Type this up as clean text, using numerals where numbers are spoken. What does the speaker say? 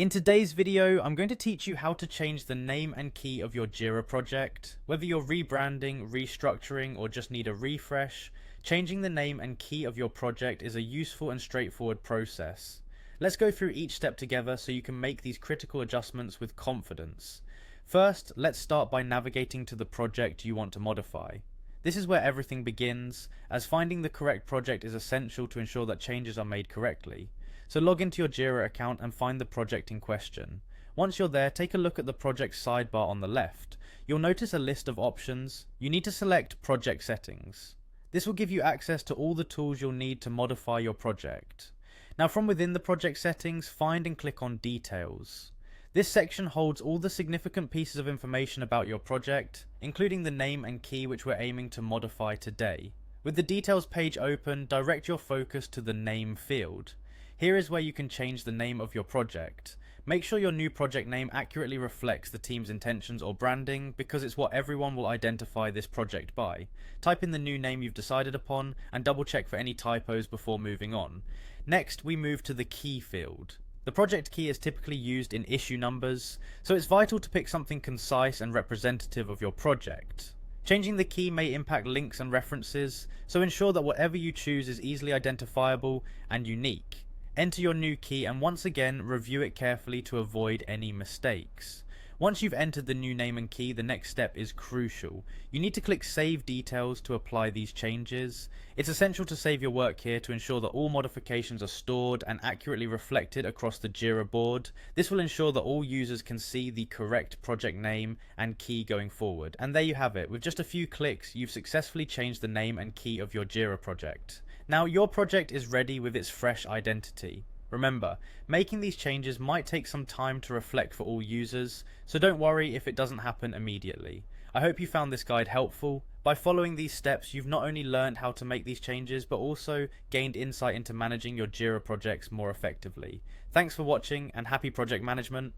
In today's video, I'm going to teach you how to change the name and key of your Jira project. Whether you're rebranding, restructuring, or just need a refresh, changing the name and key of your project is a useful and straightforward process. Let's go through each step together so you can make these critical adjustments with confidence. First, let's start by navigating to the project you want to modify. This is where everything begins, as finding the correct project is essential to ensure that changes are made correctly. So log into your Jira account and find the project in question. Once you're there, take a look at the project sidebar on the left. You'll notice a list of options. You need to select Project Settings. This will give you access to all the tools you'll need to modify your project. Now from within the project settings, find and click on Details. This section holds all the significant pieces of information about your project, including the name and key which we're aiming to modify today. With the Details page open, direct your focus to the Name field. Here is where you can change the name of your project. Make sure your new project name accurately reflects the team's intentions or branding, because it's what everyone will identify this project by. Type in the new name you've decided upon and double check for any typos before moving on. Next, we move to the Key field. The project key is typically used in issue numbers, so it's vital to pick something concise and representative of your project. Changing the key may impact links and references, so ensure that whatever you choose is easily identifiable and unique. Enter your new key and once again review it carefully to avoid any mistakes. Once you've entered the new name and key, the next step is crucial. You need to click Save Details to apply these changes. It's essential to save your work here to ensure that all modifications are stored and accurately reflected across the Jira board. This will ensure that all users can see the correct project name and key going forward. And there you have it. With just a few clicks, you've successfully changed the name and key of your Jira project. Now your project is ready with its fresh identity. Remember, making these changes might take some time to reflect for all users, so don't worry if it doesn't happen immediately. I hope you found this guide helpful. By following these steps, you've not only learned how to make these changes, but also gained insight into managing your Jira projects more effectively. Thanks for watching and happy project management.